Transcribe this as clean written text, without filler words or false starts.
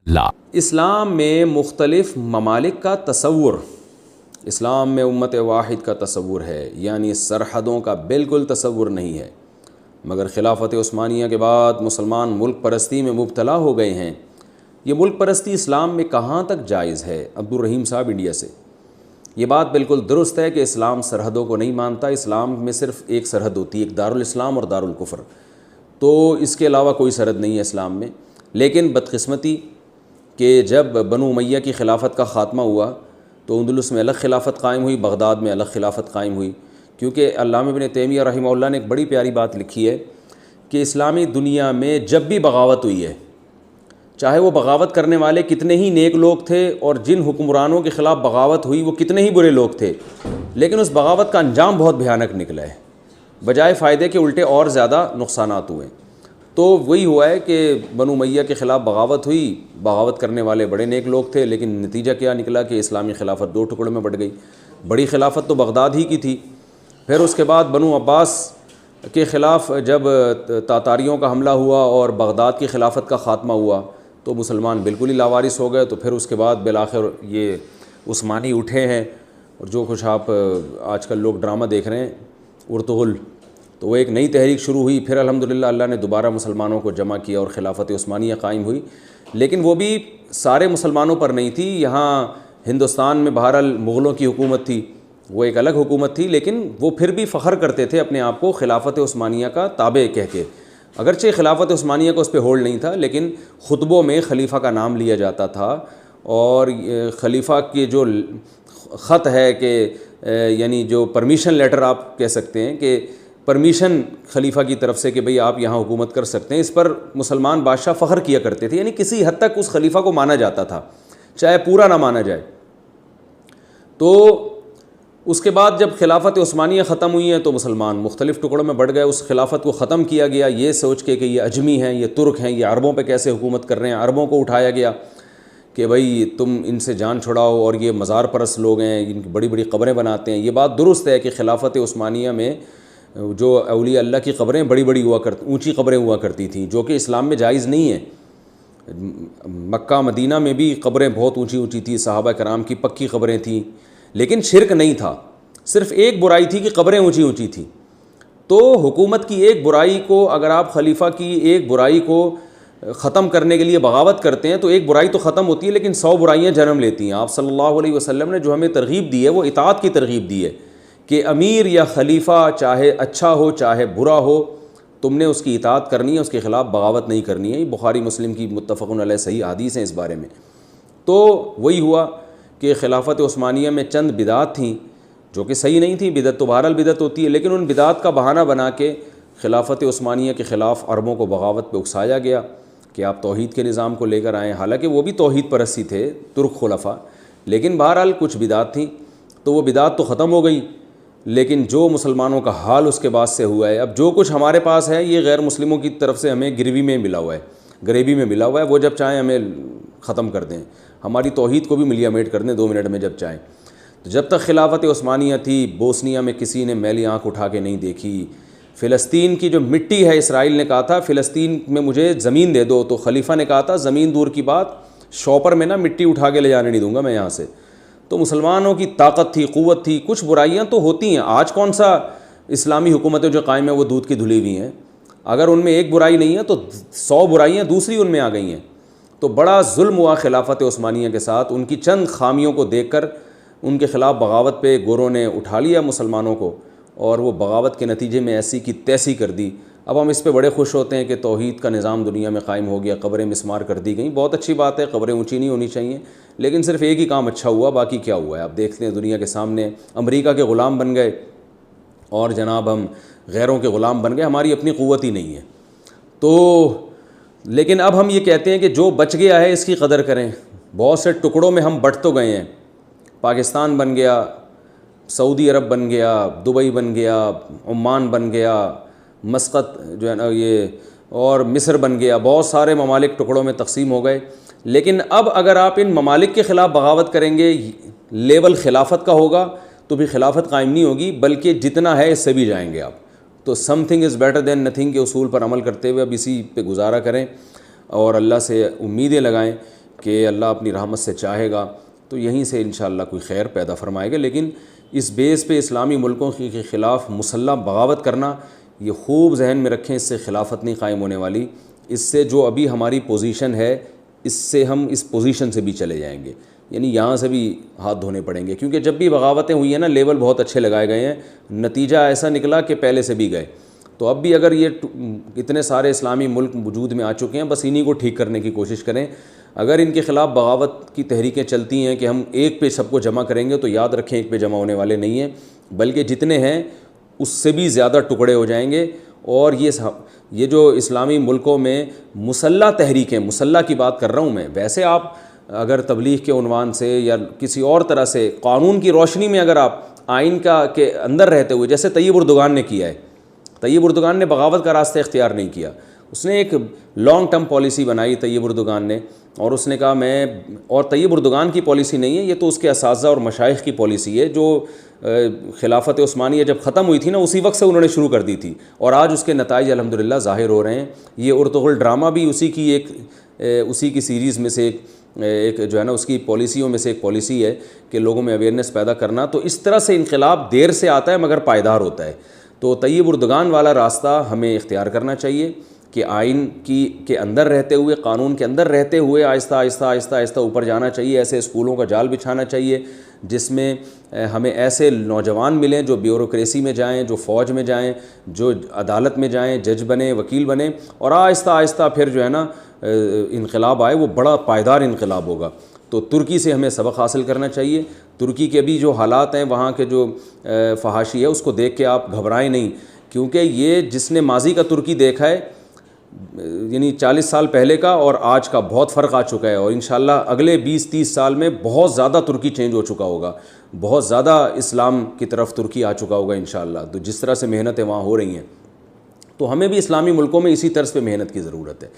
لا اسلام میں مختلف ممالک کا تصور، اسلام میں امت واحد کا تصور ہے، یعنی سرحدوں کا بالکل تصور نہیں ہے، مگر خلافت عثمانیہ کے بعد مسلمان ملک پرستی میں مبتلا ہو گئے ہیں۔ یہ ملک پرستی اسلام میں کہاں تک جائز ہے؟ عبدالرحیم صاحب انڈیا سے۔ یہ بات بالکل درست ہے کہ اسلام سرحدوں کو نہیں مانتا، اسلام میں صرف ایک سرحد ہوتی ہے، ایک دارالاسلام اور دارالکفر، تو اس کے علاوہ کوئی سرحد نہیں ہے اسلام میں۔ لیکن بدقسمتی کہ جب بنو امیہ کی خلافت کا خاتمہ ہوا تو اندلس میں الگ خلافت قائم ہوئی، بغداد میں الگ خلافت قائم ہوئی، کیونکہ علامہ ابن تیمیہ رحمہ اللہ نے ایک بڑی پیاری بات لکھی ہے کہ اسلامی دنیا میں جب بھی بغاوت ہوئی ہے، چاہے وہ بغاوت کرنے والے کتنے ہی نیک لوگ تھے اور جن حکمرانوں کے خلاف بغاوت ہوئی وہ کتنے ہی برے لوگ تھے، لیکن اس بغاوت کا انجام بہت بھیانک نکلا ہے، بجائے فائدے کے الٹے اور زیادہ نقصانات ہوئے۔ تو وہی ہوا ہے کہ بنو امیہ کے خلاف بغاوت ہوئی، بغاوت کرنے والے بڑے نیک لوگ تھے، لیکن نتیجہ کیا نکلا کہ اسلامی خلافت دو ٹکڑوں میں بٹ گئی۔ بڑی خلافت تو بغداد ہی کی تھی، پھر اس کے بعد بنو عباس کے خلاف جب تاتاریوں کا حملہ ہوا اور بغداد کی خلافت کا خاتمہ ہوا تو مسلمان بالکل ہی لاوارث ہو گئے، تو پھر اس کے بعد بالآخر یہ عثمانی اٹھے ہیں، اور جو کچھ آپ آج کل لوگ ڈرامہ دیکھ رہے ہیں ارطغرل، تو وہ ایک نئی تحریک شروع ہوئی، پھر الحمدللہ اللہ نے دوبارہ مسلمانوں کو جمع کیا اور خلافت عثمانیہ قائم ہوئی، لیکن وہ بھی سارے مسلمانوں پر نہیں تھی۔ یہاں ہندوستان میں بہرحال مغلوں کی حکومت تھی، وہ ایک الگ حکومت تھی، لیکن وہ پھر بھی فخر کرتے تھے اپنے آپ کو خلافت عثمانیہ کا تابع کہہ کے، اگرچہ خلافت عثمانیہ کو اس پہ ہولڈ نہیں تھا، لیکن خطبوں میں خلیفہ کا نام لیا جاتا تھا، اور خلیفہ کے جو خط ہے کہ یعنی جو پرمیشن لیٹر آپ کہہ سکتے ہیں کہ پرمیشن خلیفہ کی طرف سے کہ بھئی آپ یہاں حکومت کر سکتے ہیں، اس پر مسلمان بادشاہ فخر کیا کرتے تھے، یعنی کسی حد تک اس خلیفہ کو مانا جاتا تھا، چاہے پورا نہ مانا جائے۔ تو اس کے بعد جب خلافت عثمانیہ ختم ہوئی ہے تو مسلمان مختلف ٹکڑوں میں بٹ گئے، اس خلافت کو ختم کیا گیا یہ سوچ کے کہ یہ اجمی ہیں، یہ ترک ہیں، یہ عربوں پہ کیسے حکومت کر رہے ہیں، عربوں کو اٹھایا گیا کہ بھئی تم ان سے جان چھڑاؤ، اور یہ مزار پرست لوگ ہیں، ان کی بڑی بڑی قبریں بناتے ہیں۔ یہ بات درست ہے کہ خلافت عثمانیہ میں جو اولیاء اللہ کی قبریں بڑی بڑی اونچی قبریں ہوا کرتی تھیں، جو کہ اسلام میں جائز نہیں ہیں۔ مکہ مدینہ میں بھی قبریں بہت اونچی اونچی تھیں، صحابہ کرام کی پکی قبریں تھیں، لیکن شرک نہیں تھا، صرف ایک برائی تھی کہ قبریں اونچی اونچی تھیں۔ تو حکومت کی ایک برائی کو اگر آپ خلیفہ کی ایک برائی کو ختم کرنے کے لیے بغاوت کرتے ہیں تو ایک برائی تو ختم ہوتی ہے، لیکن 100 برائیاں جنم لیتی ہیں۔ آپ صلی اللہ علیہ وسلم نے جو ہمیں ترغیب دی ہے وہ اطاعت کی ترغیب دی ہے کہ امیر یا خلیفہ چاہے اچھا ہو چاہے برا ہو، تم نے اس کی اطاعت کرنی ہے، اس کے خلاف بغاوت نہیں کرنی ہے۔ یہ بخاری مسلم کی متفق علیہ صحیح حدیث ہیں اس بارے میں۔ تو وہی ہوا کہ خلافت عثمانیہ میں چند بدعات تھیں جو کہ صحیح نہیں تھیں، بدعت تو بہرحال بدعت ہوتی ہے، لیکن ان بدعات کا بہانہ بنا کے خلافت عثمانیہ کے خلاف عربوں کو بغاوت پہ اکسایا گیا کہ آپ توحید کے نظام کو لے کر آئیں، حالانکہ وہ بھی توحید پرستی تھے ترک خلفاء، لیکن بہرحال کچھ بدعات تھیں، تو وہ بدعات تو ختم ہو گئی، لیکن جو مسلمانوں کا حال اس کے بعد سے ہوا ہے، اب جو کچھ ہمارے پاس ہے یہ غیر مسلموں کی طرف سے ہمیں گریوی میں ملا ہوا ہے، گریوی میں ملا ہوا ہے، وہ جب چاہیں ہمیں ختم کر دیں، ہماری توحید کو بھی ملیا میٹ کر دیں 2 منٹ میں جب چاہیں۔ تو جب تک خلافت عثمانیہ تھی بوسنیا میں کسی نے میلی آنکھ اٹھا کے نہیں دیکھی۔ فلسطین کی جو مٹی ہے، اسرائیل نے کہا تھا فلسطین میں مجھے زمین دے دو، تو خلیفہ نے کہا تھا زمین دور کی بات، شاپر میں نا مٹی اٹھا کے لے جانے نہیں دوں گا میں یہاں سے۔ تو مسلمانوں کی طاقت تھی، قوت تھی، کچھ برائیاں تو ہوتی ہیں، آج کون سا اسلامی حکومتیں جو قائم ہیں وہ دودھ کی دھلی ہوئی ہیں، اگر ان میں ایک برائی نہیں ہے تو 100 برائیاں دوسری ان میں آ گئی ہیں۔ تو بڑا ظلم ہوا خلافت عثمانیہ کے ساتھ، ان کی چند خامیوں کو دیکھ کر ان کے خلاف بغاوت پہ گوروں نے اٹھا لیا مسلمانوں کو، اور وہ بغاوت کے نتیجے میں ایسی کی تیسی کر دی۔ اب ہم اس پہ بڑے خوش ہوتے ہیں کہ توحید کا نظام دنیا میں قائم ہو گیا، قبریں مسمار کر دی گئیں، بہت اچھی بات ہے، قبریں اونچی نہیں ہونی چاہیے، لیکن صرف ایک ہی کام اچھا ہوا، باقی کیا ہوا ہے آپ دیکھتے ہیں دنیا کے سامنے، امریکہ کے غلام بن گئے، اور جناب ہم غیروں کے غلام بن گئے، ہماری اپنی قوت ہی نہیں ہے۔ تو لیکن اب ہم یہ کہتے ہیں کہ جو بچ گیا ہے اس کی قدر کریں، بہت سے ٹکڑوں میں ہم بٹ تو گئے ہیں، پاکستان بن گیا، سعودی عرب بن گیا، دبئی بن گیا، عمان بن گیا، مسقط جو ہے نا یہ، اور مصر بن گیا، بہت سارے ممالک ٹکڑوں میں تقسیم ہو گئے، لیکن اب اگر آپ ان ممالک کے خلاف بغاوت کریں گے، لیول خلافت کا ہوگا تو بھی خلافت قائم نہیں ہوگی، بلکہ جتنا ہے اس سے بھی جائیں گے آپ۔ تو some thing is better than nothing کے اصول پر عمل کرتے ہوئے اب اسی پہ گزارا کریں اور اللہ سے امیدیں لگائیں کہ اللہ اپنی رحمت سے چاہے گا تو یہیں سے انشاءاللہ کوئی خیر پیدا فرمائے گا، لیکن اس بیس پہ اسلامی ملکوں کے خلاف مسلح بغاوت کرنا، یہ خوب ذہن میں رکھیں، اس سے خلافت نہیں قائم ہونے والی، اس سے جو ابھی ہماری پوزیشن ہے اس سے ہم اس پوزیشن سے بھی چلے جائیں گے، یعنی یہاں سے بھی ہاتھ دھونے پڑیں گے، کیونکہ جب بھی بغاوتیں ہوئی ہیں نا لیول بہت اچھے لگائے گئے ہیں، نتیجہ ایسا نکلا کہ پہلے سے بھی گئے۔ تو اب بھی اگر یہ اتنے سارے اسلامی ملک وجود میں آ چکے ہیں، بس انہی کو ٹھیک کرنے کی کوشش کریں۔ اگر ان کے خلاف بغاوت کی تحریکیں چلتی ہیں کہ ہم ایک پہ سب کو جمع کریں گے، تو یاد رکھیں ایک پہ جمع ہونے والے نہیں ہیں، بلکہ جتنے ہیں اس سے بھی زیادہ ٹکڑے ہو جائیں گے۔ اور یہ جو اسلامی ملکوں میں مسلح تحریکیں، مسلح کی بات کر رہا ہوں میں، ویسے آپ اگر تبلیغ کے عنوان سے یا کسی اور طرح سے قانون کی روشنی میں اگر آپ آئین کے اندر رہتے ہوئے، جیسے طیب اردگان نے کیا ہے، طیب اردگان نے بغاوت کا راستہ اختیار نہیں کیا، اس نے ایک لانگ ٹرم پالیسی بنائی طیب اردگان نے، اور اس نے کہا اور طیب اردگان کی پالیسی نہیں ہے، یہ تو اس کے اساتذہ اور مشائخ کی پالیسی ہے، جو خلافت عثمانیہ جب ختم ہوئی تھی نا اسی وقت سے انہوں نے شروع کر دی تھی، اور آج اس کے نتائج الحمدللہ ظاہر ہو رہے ہیں۔ یہ ارطغرل ڈرامہ بھی اسی کی سیریز میں سے ایک جو ہے نا، اس کی پالیسیوں میں سے ایک پالیسی ہے کہ لوگوں میں اویئرنیس پیدا کرنا۔ تو اس طرح سے انقلاب دیر سے آتا ہے مگر پائیدار ہوتا ہے۔ تو طیب اردگان والا راستہ ہمیں اختیار کرنا چاہیے کہ آئین کے اندر رہتے ہوئے، قانون کے اندر رہتے ہوئے آہستہ آہستہ آہستہ آہستہ اوپر جانا چاہیے۔ ایسے اسکولوں کا جال بچھانا چاہیے جس میں ہمیں ایسے نوجوان ملیں جو بیوروکریسی میں جائیں، جو فوج میں جائیں، جو عدالت میں جائیں، جج بنیں، وکیل بنیں، اور آہستہ آہستہ پھر جو ہے نا انقلاب آئے، وہ بڑا پائیدار انقلاب ہوگا۔ تو ترکی سے ہمیں سبق حاصل کرنا چاہیے۔ ترکی کے بھی جو حالات ہیں، وہاں کے جو فحاشی ہے، اس کو دیکھ کے آپ گھبرائیں نہیں، کیونکہ یہ جس نے ماضی کا ترکی دیکھا ہے، یعنی 40 سال پہلے کا اور آج کا بہت فرق آ چکا ہے، اور انشاءاللہ اگلے 20-30 سال میں بہت زیادہ ترکی چینج ہو چکا ہوگا، بہت زیادہ اسلام کی طرف ترکی آ چکا ہوگا انشاءاللہ۔ تو جس طرح سے محنتیں وہاں ہو رہی ہیں، تو ہمیں بھی اسلامی ملکوں میں اسی طرز پہ محنت کی ضرورت ہے۔